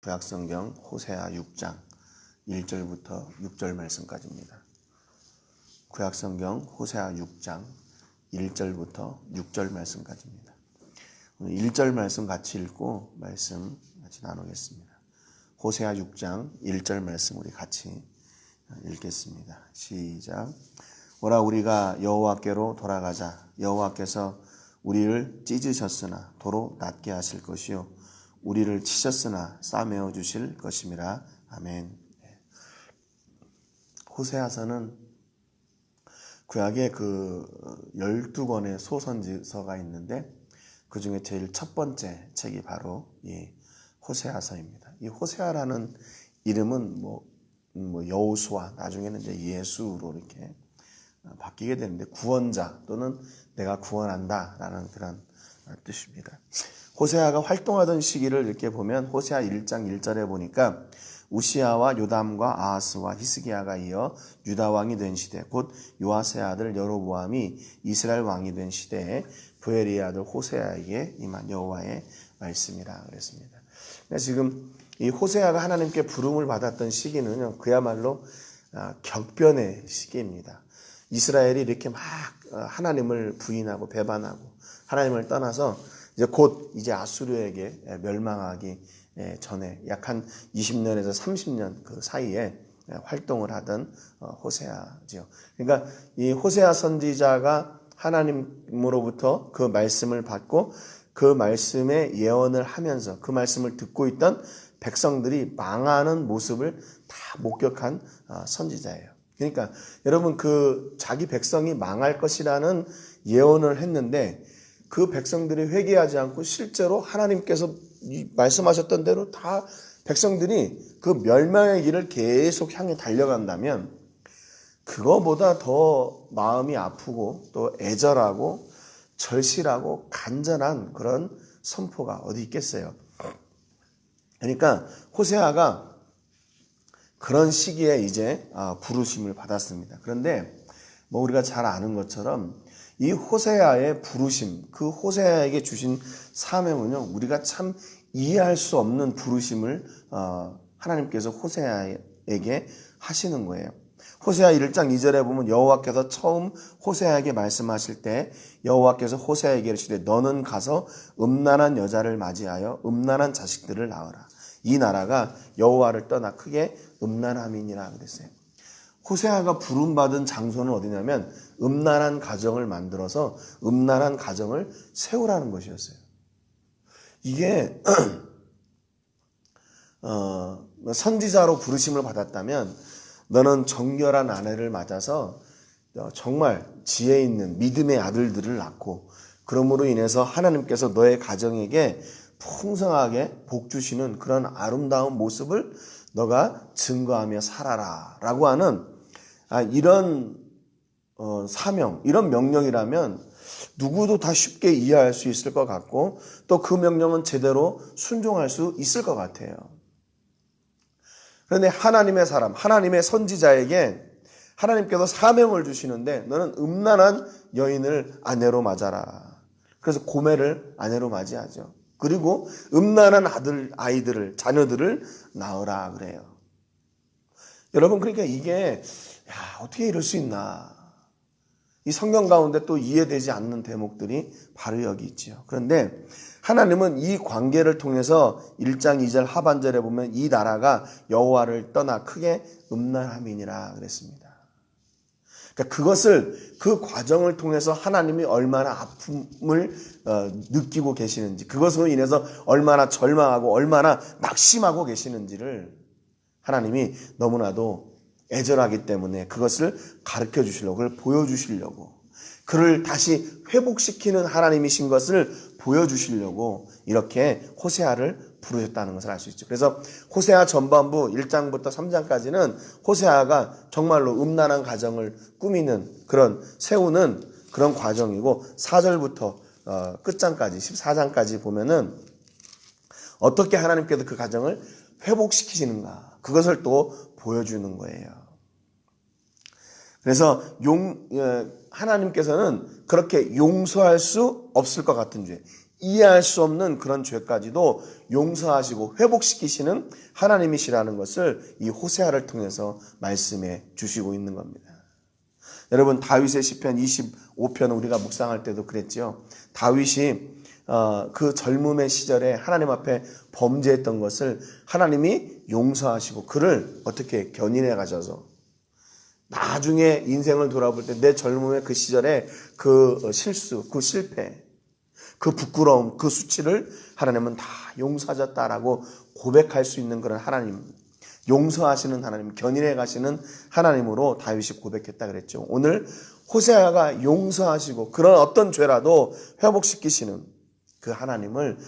구약성경 호세아 6장 1절부터 6절 말씀까지입니다. 구약성경 호세아 6장 1절부터 6절 말씀까지입니다. 오늘 1절 말씀 같이 읽고 말씀 같이 나누겠습니다. 호세아 6장 1절 말씀 우리 같이 읽겠습니다. 시작. 오라 우리가 여호와께로 돌아가자. 여호와께서 우리를 찢으셨으나 도로 낫게 하실 것이요 우리를 치셨으나 싸매어 주실 것임이라. 아멘. 호세아서는 구약에 12권의 소선지서가 있는데 그 중에 제일 첫 번째 책이 바로 이 호세아서입니다. 이 호세아라는 이름은 여호수아, 나중에는 이제 예수로 이렇게 바뀌게 되는데 구원자 또는 내가 구원한다라는 그런 뜻입니다. 호세아가 활동하던 시기를 이렇게 보면 호세아 1장 1절에 보니까 우시아와 요담과 아하스와 히스기야가 이어 유다 왕이 된 시대, 곧 요아스의 아들 여로보암이 이스라엘 왕이 된 시대에 부엘리의 아들 호세아에게 임한 여호와의 말씀이라 그랬습니다. 지금 이 호세아가 하나님께 부름을 받았던 시기는 그야말로 격변의 시기입니다. 이스라엘이 이렇게 막 하나님을 부인하고 배반하고 하나님을 떠나서 이제 아수르에게 멸망하기 전에 약 한 20년에서 30년 그 사이에 활동을 하던 호세아지요. 그러니까 이 호세아 선지자가 하나님으로부터 그 말씀을 받고 그 말씀의 예언을 하면서 그 말씀을 듣고 있던 백성들이 망하는 모습을 다 목격한 선지자예요. 그러니까 여러분 자기 백성이 망할 것이라는 예언을 했는데 그 백성들이 회개하지 않고 실제로 하나님께서 말씀하셨던 대로 다 백성들이 그 멸망의 길을 계속 향해 달려간다면 그거보다 더 마음이 아프고 또 애절하고 절실하고 간절한 그런 선포가 어디 있겠어요. 그러니까 호세아가 그런 시기에 이제 부르심을 받았습니다. 그런데 우리가 잘 아는 것처럼 이 호세아의 부르심, 그 호세아에게 주신 사명은요, 우리가 참 이해할 수 없는 부르심을 하나님께서 호세아에게 하시는 거예요. 호세아 1장 2절에 보면 여호와께서 처음 호세아에게 말씀하실 때 여호와께서 호세아에게 이르시되 너는 가서 음란한 여자를 맞이하여 음란한 자식들을 낳으라. 이 나라가 여호와를 떠나 크게 음란함이니라 그랬어요. 호세아가 부름받은 장소는 어디냐면 음란한 가정을 만들어서 음란한 가정을 세우라는 것이었어요. 이게 선지자로 부르심을 받았다면 너는 정결한 아내를 맞아서 정말 지혜 있는 믿음의 아들들을 낳고 그러므로 인해서 하나님께서 너의 가정에게 풍성하게 복 주시는 그런 아름다운 모습을 너가 증거하며 살아라 라고 하는 이런 사명, 이런 명령이라면 누구도 다 쉽게 이해할 수 있을 것 같고 또 그 명령은 제대로 순종할 수 있을 것 같아요. 그런데 하나님의 사람, 하나님의 선지자에게 하나님께서 사명을 주시는데 너는 음란한 여인을 아내로 맞아라. 그래서 고매를 아내로 맞이하죠. 그리고 음란한 아이들을, 자녀들을 낳으라 그래요. 여러분, 그러니까 이게 어떻게 이럴 수 있나. 이 성경 가운데 또 이해되지 않는 대목들이 바로 여기 있죠. 그런데 하나님은 이 관계를 통해서 1장 2절 하반절에 보면 이 나라가 여호와를 떠나 크게 음란함이니라 그랬습니다. 그러니까 그 과정을 통해서 하나님이 얼마나 아픔을 느끼고 계시는지, 그것으로 인해서 얼마나 절망하고 얼마나 낙심하고 계시는지를 하나님이 너무나도 애절하기 때문에 그것을 가르쳐 주시려고, 그걸 보여주시려고, 그를 다시 회복시키는 하나님이신 것을 보여주시려고 이렇게 호세아를 부르셨다는 것을 알 수 있죠. 그래서 호세아 전반부 1장부터 3장까지는 호세아가 정말로 음란한 가정을 세우는 그런 과정이고 4절부터 끝장까지 14장까지 보면은 어떻게 하나님께서 그 가정을 회복시키시는가, 그것을 또 보여주는 거예요. 그래서 하나님께서는 그렇게 용서할 수 없을 것 같은 죄, 이해할 수 없는 그런 죄까지도 용서하시고 회복시키시는 하나님이시라는 것을 이 호세아를 통해서 말씀해 주시고 있는 겁니다. 여러분, 다윗의 시편 25편을 우리가 묵상할 때도 그랬죠. 다윗이 그 젊음의 시절에 하나님 앞에 범죄했던 것을 하나님이 용서하시고 그를 어떻게 견인해 가셔서 나중에 인생을 돌아볼 때 내 젊음의 그 시절에 그 실수, 그 실패, 그 부끄러움, 그 수치를 하나님은 다 용서하셨다라고 고백할 수 있는 그런 하나님, 용서하시는 하나님, 견인해 가시는 하나님으로 다윗이 고백했다 그랬죠. 오늘 호세아가 용서하시고 그런 어떤 죄라도 회복시키시는 그 하나님을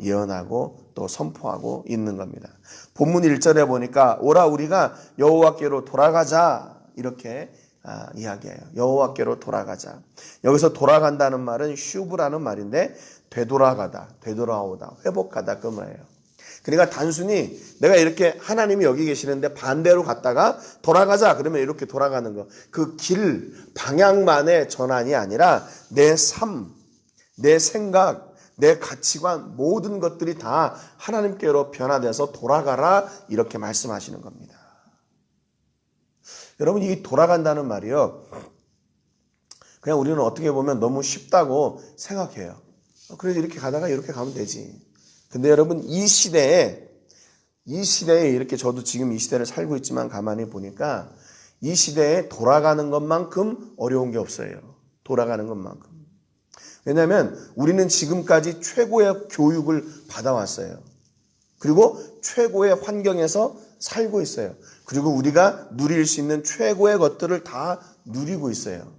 예언하고 또 선포하고 있는 겁니다. 본문 1절에 보니까 오라 우리가 여호와께로 돌아가자 이렇게 이야기해요. 여호와께로 돌아가자. 여기서 돌아간다는 말은 슈브라는 말인데 되돌아가다, 되돌아오다, 회복하다 그 말이에요. 그러니까 단순히 내가 이렇게 하나님이 여기 계시는데 반대로 갔다가 돌아가자 그러면 이렇게 돌아가는 거. 그 길 방향만의 전환이 아니라 내 삶, 내 생각, 내 가치관 모든 것들이 다 하나님께로 변화돼서 돌아가라 이렇게 말씀하시는 겁니다. 여러분, 이 돌아간다는 말이요, 그냥 우리는 어떻게 보면 너무 쉽다고 생각해요. 그래서 이렇게 가다가 이렇게 가면 되지. 근데 여러분, 이 시대에 이렇게 저도 지금 이 시대를 살고 있지만 가만히 보니까 이 시대에 돌아가는 것만큼 어려운 게 없어요. 돌아가는 것만큼. 왜냐하면 우리는 지금까지 최고의 교육을 받아왔어요. 그리고 최고의 환경에서 살고 있어요. 그리고 우리가 누릴 수 있는 최고의 것들을 다 누리고 있어요.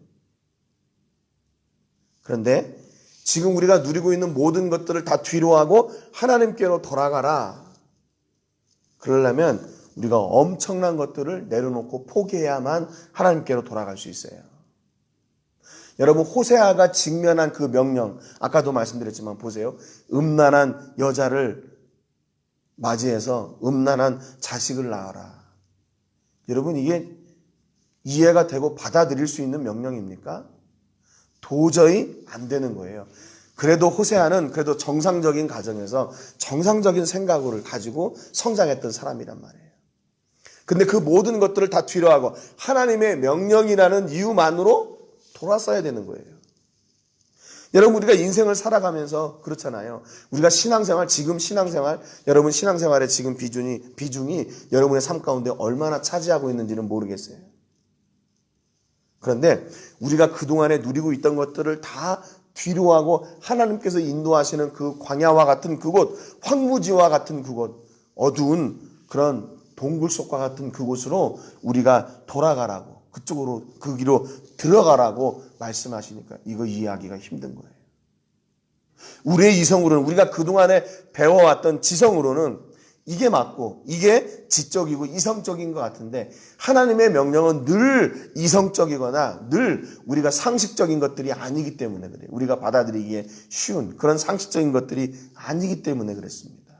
그런데 지금 우리가 누리고 있는 모든 것들을 다 뒤로하고 하나님께로 돌아가라. 그러려면 우리가 엄청난 것들을 내려놓고 포기해야만 하나님께로 돌아갈 수 있어요. 여러분, 호세아가 직면한 그 명령, 아까도 말씀드렸지만 보세요. 음란한 여자를 맞이해서 음란한 자식을 낳아라. 여러분, 이게 이해가 되고 받아들일 수 있는 명령입니까? 도저히 안 되는 거예요. 그래도 호세아는 그래도 정상적인 가정에서 정상적인 생각을 가지고 성장했던 사람이란 말이에요. 근데 그 모든 것들을 다 뒤로하고 하나님의 명령이라는 이유만으로 돌아서야 되는 거예요. 여러분, 우리가 인생을 살아가면서 그렇잖아요. 우리가 지금 신앙생활, 여러분 신앙생활의 지금 비중이 여러분의 삶 가운데 얼마나 차지하고 있는지는 모르겠어요. 그런데 우리가 그동안에 누리고 있던 것들을 다 뒤로하고 하나님께서 인도하시는 그 광야와 같은 그곳, 황무지와 같은 그곳, 어두운 그런 동굴 속과 같은 그곳으로 우리가 돌아가라고, 그쪽으로 그 길로 들어가라고 말씀하시니까 이거 이해하기가 힘든 거예요. 우리의 이성으로는, 우리가 그동안에 배워왔던 지성으로는 이게 맞고 이게 지적이고 이성적인 것 같은데 하나님의 명령은 늘 이성적이거나 늘 우리가 상식적인 것들이 아니기 때문에 그래요. 우리가 받아들이기에 쉬운 그런 상식적인 것들이 아니기 때문에 그렇습니다.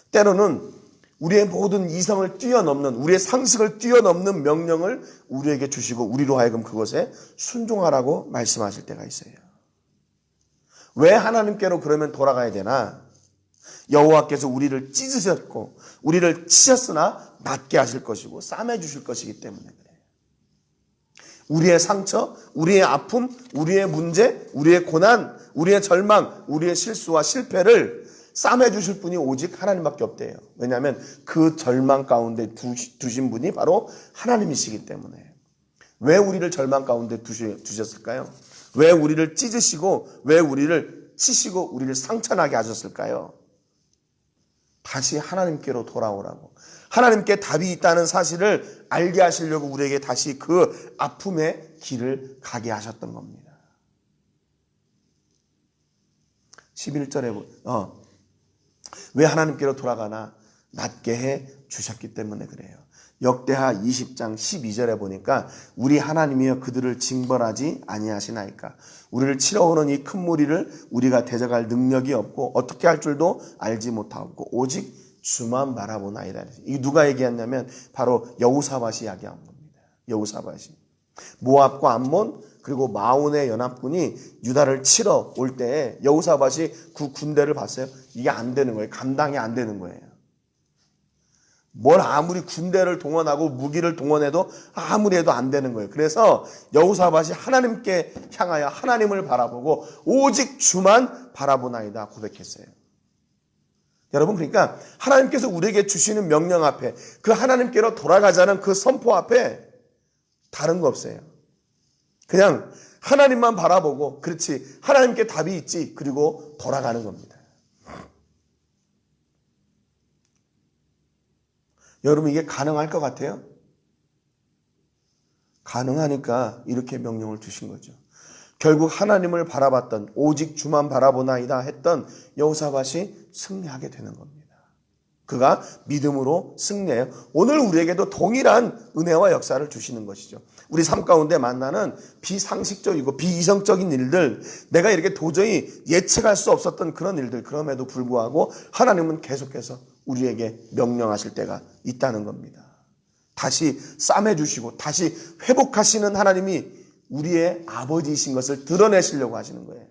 때로는 우리의 모든 이성을 뛰어넘는, 우리의 상식을 뛰어넘는 명령을 우리에게 주시고 우리로 하여금 그것에 순종하라고 말씀하실 때가 있어요. 왜 하나님께로 그러면 돌아가야 되나? 여호와께서 우리를 찢으셨고 우리를 치셨으나 낫게 하실 것이고 싸매 주실 것이기 때문에 그래요. 우리의 상처, 우리의 아픔, 우리의 문제, 우리의 고난, 우리의 절망, 우리의 실수와 실패를 싸매 주실 분이 오직 하나님밖에 없대요. 왜냐하면 그 절망 가운데 두신 분이 바로 하나님이시기 때문에. 왜 우리를 절망 가운데 두셨을까요? 왜 우리를 찢으시고 왜 우리를 치시고 우리를 상처나게 하셨을까요? 다시 하나님께로 돌아오라고, 하나님께 답이 있다는 사실을 알게 하시려고 우리에게 다시 그 아픔의 길을 가게 하셨던 겁니다. 11절에 왜 하나님께로 돌아가나? 낫게 해 주셨기 때문에 그래요. 역대하 20장 12절에 보니까 우리 하나님이여 그들을 징벌하지 아니하시나이까. 우리를 치러오는 이 큰 무리를 우리가 대적할 능력이 없고 어떻게 할 줄도 알지 못하고 오직 주만 바라보나이다. 이 누가 얘기했냐면 바로 여호사밧이 이야기한 겁니다. 여호사밧이. 모압과 암몬 그리고 마온의 연합군이 유다를 치러 올 때에 여호사밧이 그 군대를 봤어요. 이게 안 되는 거예요. 감당이 안 되는 거예요. 뭘 아무리 군대를 동원하고 무기를 동원해도 아무리 해도 안 되는 거예요. 그래서 여호사밧이 하나님께 향하여 하나님을 바라보고 오직 주만 바라보나이다 고백했어요. 여러분, 그러니까 하나님께서 우리에게 주시는 명령 앞에, 그 하나님께로 돌아가자는 그 선포 앞에 다른 거 없어요. 그냥 하나님만 바라보고, 그렇지, 하나님께 답이 있지, 그리고 돌아가는 겁니다. 여러분, 이게 가능할 것 같아요? 가능하니까 이렇게 명령을 주신 거죠. 결국 하나님을 바라봤던, 오직 주만 바라보나이다 했던 여호사밧이 승리하게 되는 겁니다. 그가 믿음으로 승리해요. 오늘 우리에게도 동일한 은혜와 역사를 주시는 것이죠. 우리 삶 가운데 만나는 비상식적이고 비이성적인 일들, 내가 이렇게 도저히 예측할 수 없었던 그런 일들, 그럼에도 불구하고 하나님은 계속해서 우리에게 명령하실 때가 있다는 겁니다. 다시 싸매주시고 다시 회복하시는 하나님이 우리의 아버지이신 것을 드러내시려고 하시는 거예요.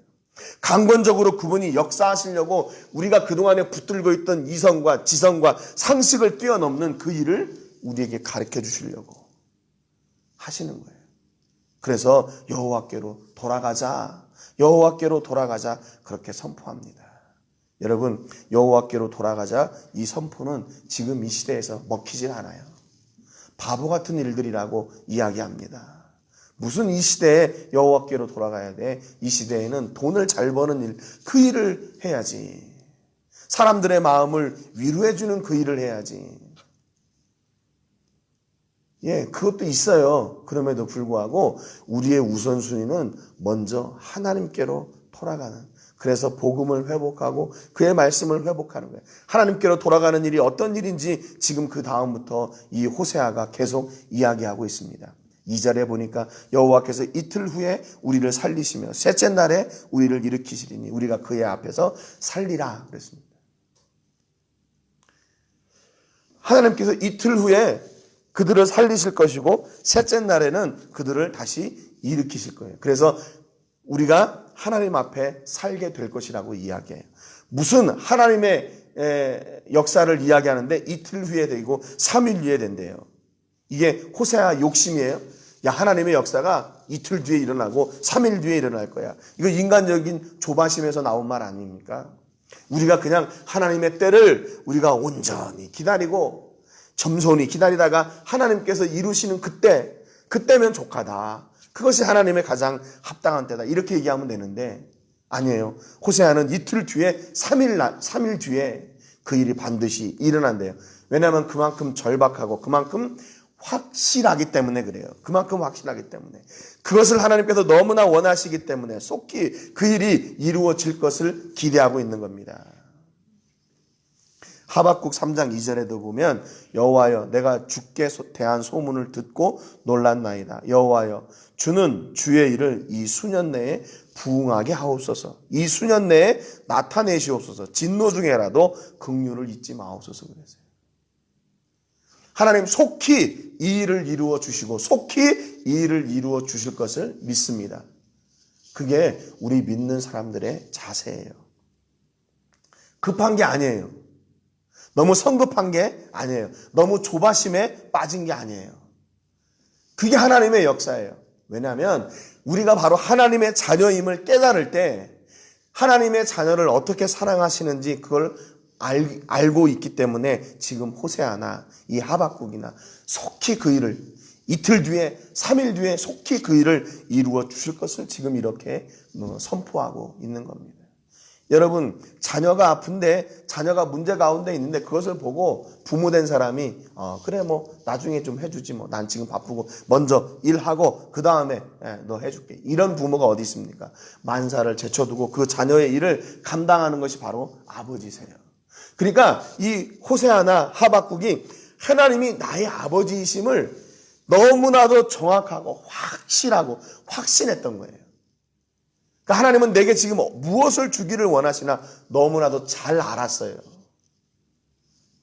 강권적으로 그분이 역사하시려고 우리가 그동안에 붙들고 있던 이성과 지성과 상식을 뛰어넘는 그 일을 우리에게 가르쳐 주시려고 하시는 거예요. 그래서 여호와께로 돌아가자, 여호와께로 돌아가자, 그렇게 선포합니다. 여러분, 여호와께로 돌아가자, 이 선포는 지금 이 시대에서 먹히질 않아요. 바보 같은 일들이라고 이야기합니다. 무슨 이 시대에 여호와께로 돌아가야 돼? 이 시대에는 돈을 잘 버는 일, 그 일을 해야지. 사람들의 마음을 위로해 주는 그 일을 해야지. 예, 그것도 있어요. 그럼에도 불구하고 우리의 우선순위는 먼저 하나님께로 돌아가는, 그래서 복음을 회복하고 그의 말씀을 회복하는 거예요. 하나님께로 돌아가는 일이 어떤 일인지 지금 그 다음부터 이 호세아가 계속 이야기하고 있습니다. 2절에 보니까 여호와께서 이틀 후에 우리를 살리시며 셋째 날에 우리를 일으키시리니 우리가 그의 앞에서 살리라 그랬습니다. 하나님께서 이틀 후에 그들을 살리실 것이고 셋째 날에는 그들을 다시 일으키실 거예요. 그래서 우리가 하나님 앞에 살게 될 것이라고 이야기해요. 무슨 하나님의 역사를 이야기하는데 이틀 후에 되고 3일 후에 된대요. 이게 호세아 욕심이에요. 야, 하나님의 역사가 이틀 뒤에 일어나고 3일 뒤에 일어날 거야. 이거 인간적인 조바심에서 나온 말 아닙니까? 우리가 그냥 하나님의 때를 우리가 온전히 기다리고 점손히 기다리다가 하나님께서 이루시는 그때면 족하다. 그것이 하나님의 가장 합당한 때다. 이렇게 얘기하면 되는데 아니에요. 호세아는 이틀 뒤에 3일 뒤에 그 일이 반드시 일어난대요. 왜냐하면 그만큼 절박하고 그만큼 확실하기 때문에 그래요. 그만큼 확실하기 때문에. 그것을 하나님께서 너무나 원하시기 때문에 속히 그 일이 이루어질 것을 기대하고 있는 겁니다. 하박국 3장 2절에도 보면 여호와여 내가 주께 대한 소문을 듣고 놀랐나이다. 여호와여 주는 주의 일을 이 수년 내에 부응하게 하옵소서. 이 수년 내에 나타내시옵소서. 진노 중에라도 긍휼을 잊지 마옵소서 그랬어요. 하나님 속히 이 일을 이루어 주시고 속히 이 일을 이루어 주실 것을 믿습니다. 그게 우리 믿는 사람들의 자세예요. 급한 게 아니에요. 너무 성급한 게 아니에요. 너무 조바심에 빠진 게 아니에요. 그게 하나님의 역사예요. 왜냐하면 우리가 바로 하나님의 자녀임을 깨달을 때 하나님의 자녀를 어떻게 사랑하시는지 그걸 알고 있기 때문에 지금 호세아나 이 하박국이나 속히 그 일을 이틀 뒤에 3일 뒤에 속히 그 일을 이루어 주실 것을 지금 이렇게 선포하고 있는 겁니다. 여러분, 자녀가 아픈데 자녀가 문제 가운데 있는데 그것을 보고 부모된 사람이 그래 뭐 나중에 좀 해주지 뭐 난 지금 바쁘고 먼저 일하고 그 다음에 너 해줄게. 이런 부모가 어디 있습니까? 만사를 제쳐두고 그 자녀의 일을 감당하는 것이 바로 아버지세요. 그러니까 이 호세아나 하박국이 하나님이 나의 아버지이심을 너무나도 정확하고 확실하고 확신했던 거예요. 그러니까 하나님은 내게 지금 무엇을 주기를 원하시나 너무나도 잘 알았어요.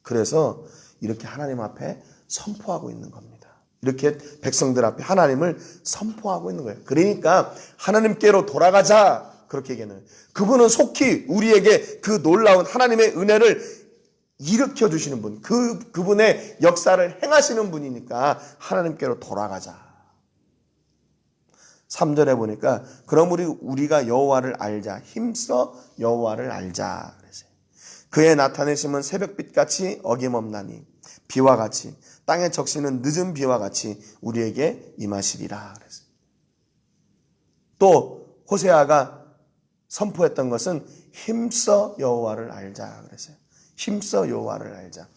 그래서 이렇게 하나님 앞에 선포하고 있는 겁니다. 이렇게 백성들 앞에 하나님을 선포하고 있는 거예요. 그러니까 하나님께로 돌아가자 그렇게 얘기하는 거예요. 그분은 속히 우리에게 그 놀라운 하나님의 은혜를 일으켜 주시는 분, 그분의 역사를 행하시는 분이니까 하나님께로 돌아가자. 3절에 보니까 그럼 우리가 여호와를 알자, 힘써 여호와를 알자 그랬어요. 그의 나타내심은 새벽빛같이 어김없나니 비와 같이 땅에 적시는 늦은 비와 같이 우리에게 임하시리라 그랬어요. 또 호세아가 선포했던 것은 힘써 여호와를 알자 그랬어요. 힘써 여호와를 알자.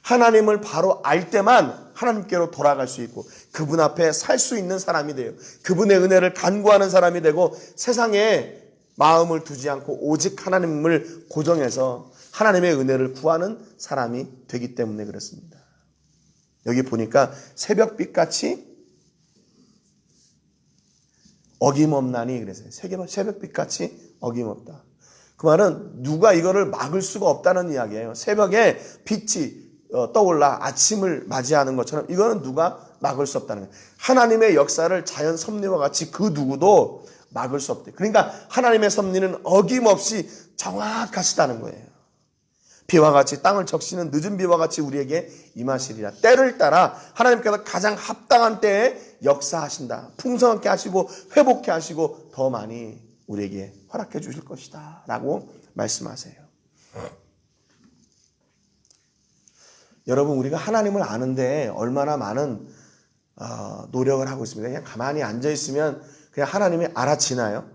하나님을 바로 알 때만 하나님께로 돌아갈 수 있고 그분 앞에 살 수 있는 사람이 돼요. 그분의 은혜를 간구하는 사람이 되고 세상에 마음을 두지 않고 오직 하나님을 고정해서 하나님의 은혜를 구하는 사람이 되기 때문에 그렇습니다. 여기 보니까 새벽빛같이 어김없나니 그랬어요. 새벽빛같이 어김없다. 그 말은 누가 이거를 막을 수가 없다는 이야기예요. 새벽에 빛이 떠올라 아침을 맞이하는 것처럼 이거는 누가 막을 수 없다는 거예요. 하나님의 역사를 자연 섭리와 같이 그 누구도 막을 수 없대요. 그러니까 하나님의 섭리는 어김없이 정확하시다는 거예요. 비와 같이 땅을 적시는 늦은 비와 같이 우리에게 임하시리라. 때를 따라 하나님께서 가장 합당한 때에 역사하신다. 풍성하게 하시고 회복케 하시고 더 많이 우리에게 허락해 주실 것이다 라고 말씀하세요. 여러분, 우리가 하나님을 아는데 얼마나 많은 노력을 하고 있습니다. 그냥 가만히 앉아 있으면 그냥 하나님이 알아지나요?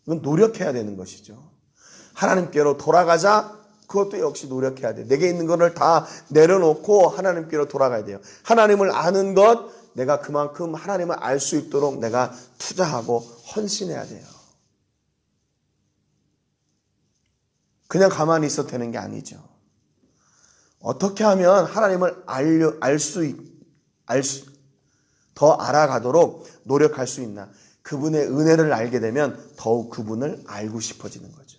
이건 노력해야 되는 것이죠. 하나님께로 돌아가자. 그것도 역시 노력해야 돼요. 내게 있는 것을 다 내려놓고 하나님께로 돌아가야 돼요. 하나님을 아는 것, 내가 그만큼 하나님을 알 수 있도록 내가 투자하고 헌신해야 돼요. 그냥 가만히 있어도 되는 게 아니죠. 어떻게 하면 하나님을 더 알아가도록 노력할 수 있나? 그분의 은혜를 알게 되면 더욱 그분을 알고 싶어지는 거죠.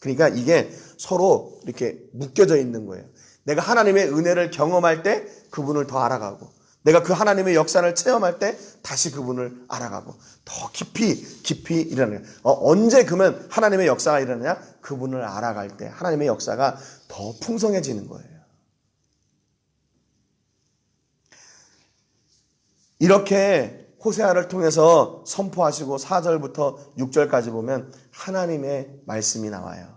그러니까 이게 서로 이렇게 묶여져 있는 거예요. 내가 하나님의 은혜를 경험할 때 그분을 더 알아가고, 내가 그 하나님의 역사를 체험할 때 다시 그분을 알아가고, 더 깊이 일어나요. 언제 그러면 하나님의 역사가 일어나냐? 그분을 알아갈 때 하나님의 역사가 더 풍성해지는 거예요. 이렇게 호세아를 통해서 선포하시고 4절부터 6절까지 보면 하나님의 말씀이 나와요.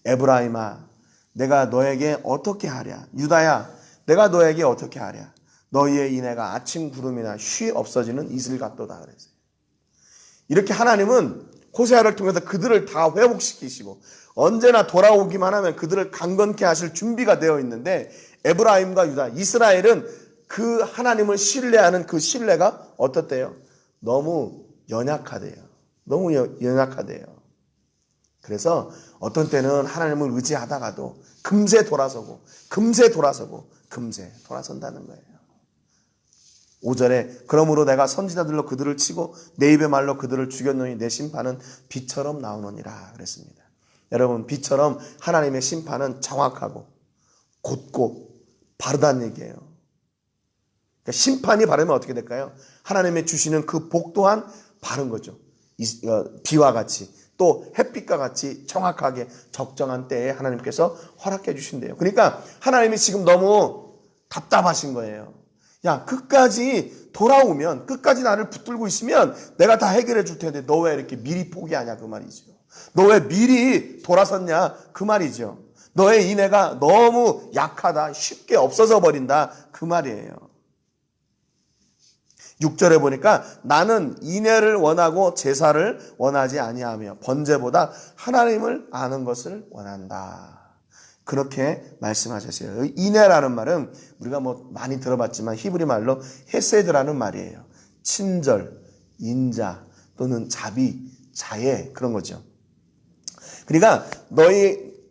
에브라임아, 내가 너에게 어떻게 하랴? 유다야, 내가 너에게 어떻게 하랴? 너희의 인애가 아침 구름이나 쉬 없어지는 이슬 같도다 그랬어요. 이렇게 하나님은 호세아를 통해서 그들을 다 회복시키시고 언제나 돌아오기만 하면 그들을 강건케 하실 준비가 되어 있는데, 에브라임과 유다, 이스라엘은 그 하나님을 신뢰하는 그 신뢰가 어떻대요? 너무 연약하대요. 너무 연약하대요. 그래서 어떤 때는 하나님을 의지하다가도 금세 돌아선다는 거예요. 5절에 그러므로 내가 선지자들로 그들을 치고 내 입의 말로 그들을 죽였노니 내 심판은 비처럼 나오느니라 그랬습니다. 여러분, 비처럼 하나님의 심판은 정확하고 곧고 바르다는 얘기예요. 그러니까 심판이 바르면 어떻게 될까요? 하나님의 주시는 그 복 또한 바른 거죠. 비와 같이 또 햇빛과 같이 정확하게 적정한 때에 하나님께서 허락해 주신대요. 그러니까 하나님이 지금 너무 답답하신 거예요. 야, 끝까지 돌아오면, 끝까지 나를 붙들고 있으면 내가 다 해결해 줄 텐데 너 왜 이렇게 미리 포기하냐 그 말이죠. 너 왜 미리 돌아섰냐 그 말이죠. 너의 인애가 너무 약하다, 쉽게 없어져 버린다 그 말이에요. 6절에 보니까 나는 인애를 원하고 제사를 원하지 아니하며 번제보다 하나님을 아는 것을 원한다. 그렇게 말씀하셨어요. 인애라는 말은 우리가 많이 들어봤지만 히브리 말로 헤세드라는 말이에요. 친절, 인자 또는 자비, 자애 그런 거죠. 그러니까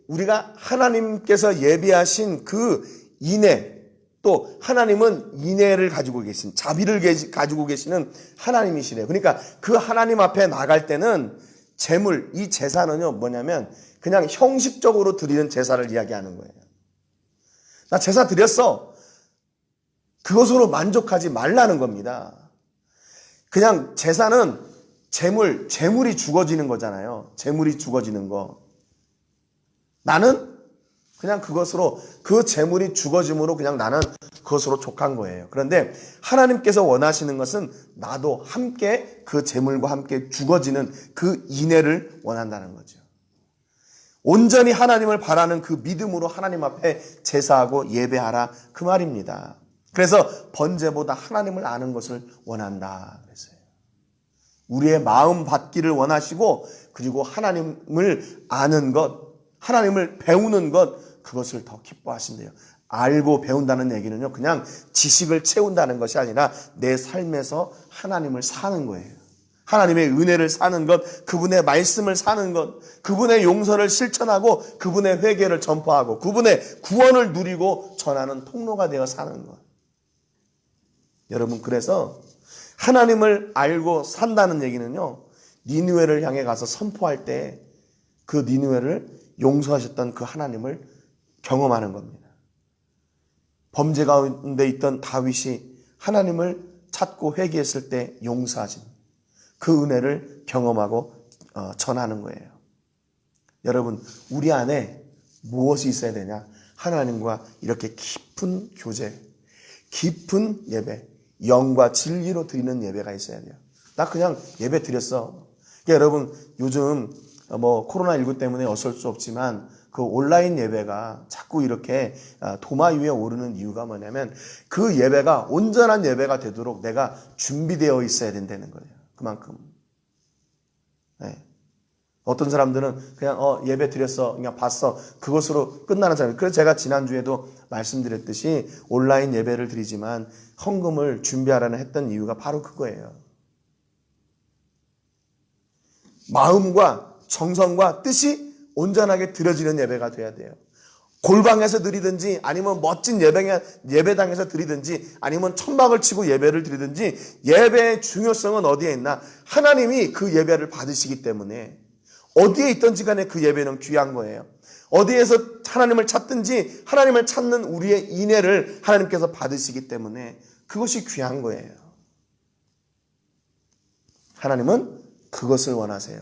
우리가 하나님께서 예비하신 그 인애, 또 하나님은 인애를 가지고 계신, 자비를 가지고 계시는 하나님이시래요. 그러니까 그 하나님 앞에 나갈 때는 제물, 이 제사는요 뭐냐면 그냥 형식적으로 드리는 제사를 이야기하는 거예요. 나 제사 드렸어. 그것으로 만족하지 말라는 겁니다. 그냥 재산은 재물이 죽어지는 거잖아요. 재물이 죽어지는 거. 나는 그냥 그것으로, 그 재물이 죽어짐으로 그냥 나는 그것으로 족한 거예요. 그런데 하나님께서 원하시는 것은 나도 함께 그 재물과 함께 죽어지는 그 인애를 원한다는 거죠. 온전히 하나님을 바라는 그 믿음으로 하나님 앞에 제사하고 예배하라, 그 말입니다. 그래서 번제보다 하나님을 아는 것을 원한다 그랬어요. 우리의 마음 받기를 원하시고, 그리고 하나님을 아는 것, 하나님을 배우는 것, 그것을 더 기뻐하신대요. 알고 배운다는 얘기는요, 그냥 지식을 채운다는 것이 아니라 내 삶에서 하나님을 사는 거예요. 하나님의 은혜를 사는 것, 그분의 말씀을 사는 것, 그분의 용서를 실천하고 그분의 회개를 전파하고 그분의 구원을 누리고 전하는 통로가 되어 사는 것. 여러분, 그래서 하나님을 알고 산다는 얘기는요, 니느웨를 향해 가서 선포할 때 그 니느웨를 용서하셨던 그 하나님을 경험하는 겁니다. 범죄 가운데 있던 다윗이 하나님을 찾고 회개했을 때 용서하신 그 은혜를 경험하고 전하는 거예요. 여러분, 우리 안에 무엇이 있어야 되냐? 하나님과 이렇게 깊은 교제, 깊은 예배, 영과 진리로 드리는 예배가 있어야 돼요. 나 그냥 예배 드렸어. 그러니까 여러분, 요즘 코로나19 때문에 어쩔 수 없지만 그 온라인 예배가 자꾸 이렇게 도마 위에 오르는 이유가 뭐냐면, 그 예배가 온전한 예배가 되도록 내가 준비되어 있어야 된다는 거예요. 그만큼. 네. 어떤 사람들은 그냥 예배 드렸어, 그냥 봤어, 그것으로 끝나는 사람이. 그래서 제가 지난주에도 말씀드렸듯이 온라인 예배를 드리지만 헌금을 준비하라는 했던 이유가 바로 그거예요. 마음과 정성과 뜻이 온전하게 드려지는 예배가 돼야 돼요. 골방에서 드리든지, 아니면 멋진 예배당에서 드리든지, 아니면 천막을 치고 예배를 드리든지, 예배의 중요성은 어디에 있나? 하나님이 그 예배를 받으시기 때문에 어디에 있든지 간에 그 예배는 귀한 거예요. 어디에서 하나님을 찾든지 하나님을 찾는 우리의 인애를 하나님께서 받으시기 때문에 그것이 귀한 거예요. 하나님은 그것을 원하세요.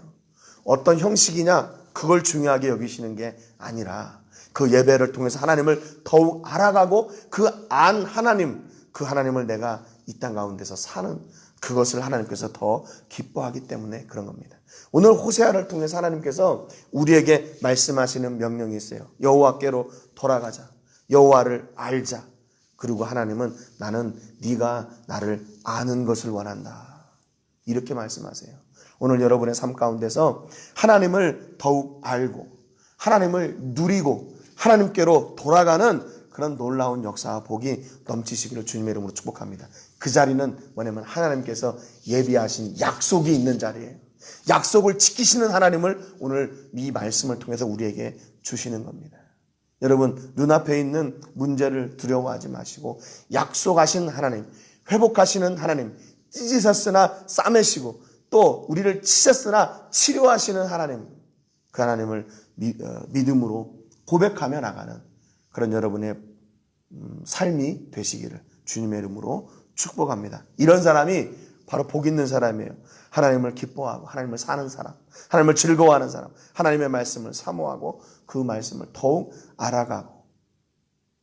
어떤 형식이냐, 그걸 중요하게 여기시는 게 아니라 그 예배를 통해서 하나님을 더욱 알아가고 그 하나님, 그 하나님을 내가 이 땅 가운데서 사는 그것을 하나님께서 더 기뻐하기 때문에 그런 겁니다. 오늘 호세아를 통해서 하나님께서 우리에게 말씀하시는 명령이 있어요. 여호와께로 돌아가자. 여호와를 알자. 그리고 하나님은 나는 네가 나를 아는 것을 원한다. 이렇게 말씀하세요. 오늘 여러분의 삶 가운데서 하나님을 더욱 알고 하나님을 누리고 하나님께로 돌아가는 그런 놀라운 역사와 복이 넘치시기를 주님의 이름으로 축복합니다. 그 자리는 뭐냐면 하나님께서 예비하신 약속이 있는 자리예요. 약속을 지키시는 하나님을 오늘 이 말씀을 통해서 우리에게 주시는 겁니다. 여러분, 눈앞에 있는 문제를 두려워하지 마시고 약속하신 하나님, 회복하시는 하나님, 찢으셨으나 싸매시고 또 우리를 치셨으나 치료하시는 하나님, 그 하나님을 믿음으로 고백하며 나가는 그런 여러분의 삶이 되시기를 주님의 이름으로 축복합니다. 이런 사람이 바로 복 있는 사람이에요. 하나님을 기뻐하고 하나님을 사는 사람, 하나님을 즐거워하는 사람, 하나님의 말씀을 사모하고 그 말씀을 더욱 알아가고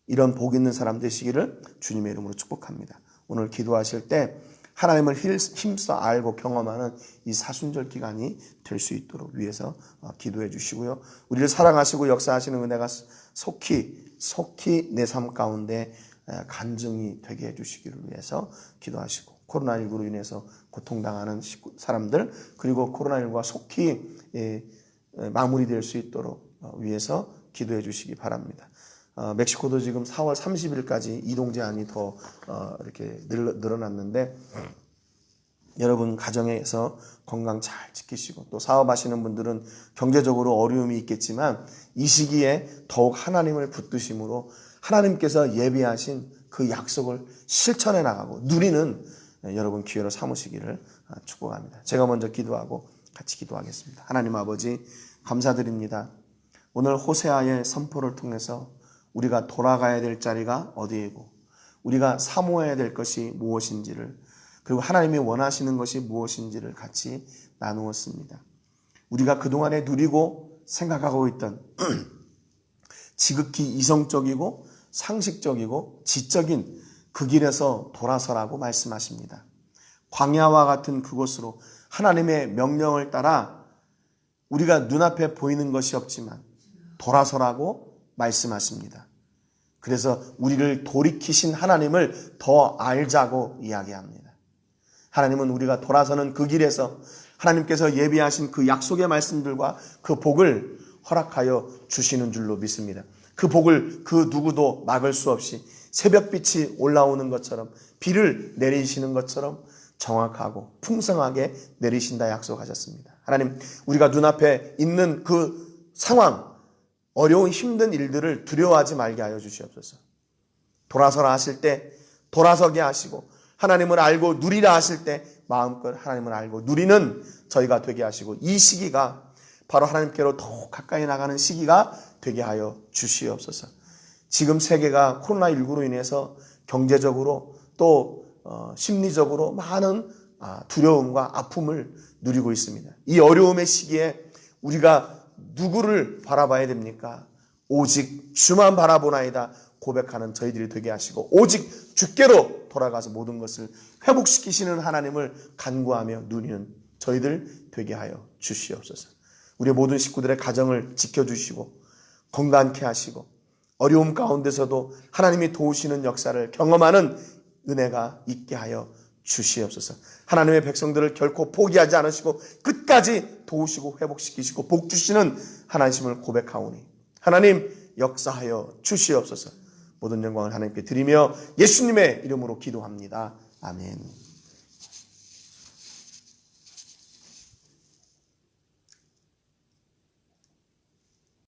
이런 복 있는 사람 되시기를 주님의 이름으로 축복합니다. 오늘 기도하실 때 하나님을 힘써 알고 경험하는 이 사순절 기간이 될 수 있도록 위해서 기도해 주시고요. 우리를 사랑하시고 역사하시는 은혜가 속히 내 삶 가운데 간증이 되게 해주시기를 위해서 기도하시고, 코로나19로 인해서 고통당하는 사람들, 그리고 코로나19가 속히 마무리될 수 있도록 위해서 기도해 주시기 바랍니다. 멕시코도 지금 4월 30일까지 이동 제한이 더 이렇게 늘어났는데, 여러분 가정에서 건강 잘 지키시고, 또 사업하시는 분들은 경제적으로 어려움이 있겠지만 이 시기에 더욱 하나님을 붙드심으로 하나님께서 예비하신 그 약속을 실천해 나가고 누리는 여러분 기회로 삼으시기를 축복합니다. 제가 먼저 기도하고 같이 기도하겠습니다. 하나님 아버지, 감사드립니다. 오늘 호세아의 선포를 통해서 우리가 돌아가야 될 자리가 어디이고 우리가 사모해야 될 것이 무엇인지를, 그리고 하나님이 원하시는 것이 무엇인지를 같이 나누었습니다. 우리가 그동안에 누리고 생각하고 있던 지극히 이성적이고 상식적이고 지적인 그 길에서 돌아서라고 말씀하십니다. 광야와 같은 그곳으로 하나님의 명령을 따라 우리가 눈앞에 보이는 것이 없지만 돌아서라고 말씀하십니다. 그래서 우리를 돌이키신 하나님을 더 알자고 이야기합니다. 하나님은 우리가 돌아서는 그 길에서 하나님께서 예비하신 그 약속의 말씀들과 그 복을 허락하여 주시는 줄로 믿습니다. 그 복을 그 누구도 막을 수 없이 새벽빛이 올라오는 것처럼, 비를 내리시는 것처럼 정확하고 풍성하게 내리신다 약속하셨습니다. 하나님, 우리가 눈앞에 있는 그 상황, 어려운 힘든 일들을 두려워하지 말게 하여 주시옵소서. 돌아서라 하실 때 돌아서게 하시고, 하나님을 알고 누리라 하실 때 마음껏 하나님을 알고 누리는 저희가 되게 하시고, 이 시기가 바로 하나님께로 더 가까이 나가는 시기가 되게 하여 주시옵소서. 지금 세계가 코로나19로 인해서 경제적으로 또 심리적으로 많은 두려움과 아픔을 누리고 있습니다. 이 어려움의 시기에 우리가 누구를 바라봐야 됩니까? 오직 주만 바라보나이다 고백하는 저희들이 되게 하시고, 오직 주께로 돌아가서 모든 것을 회복시키시는 하나님을 간구하며 누리는 저희들 되게 하여 주시옵소서. 우리 모든 식구들의 가정을 지켜주시고 건강케 하시고, 어려움 가운데서도 하나님이 도우시는 역사를 경험하는 은혜가 있게 하여 주시옵소서. 하나님의 백성들을 결코 포기하지 않으시고 끝까지 도우시고 회복시키시고 복 주시는 하나님을 고백하오니 하나님 역사하여 주시옵소서. 모든 영광을 하나님께 드리며 예수님의 이름으로 기도합니다. 아멘.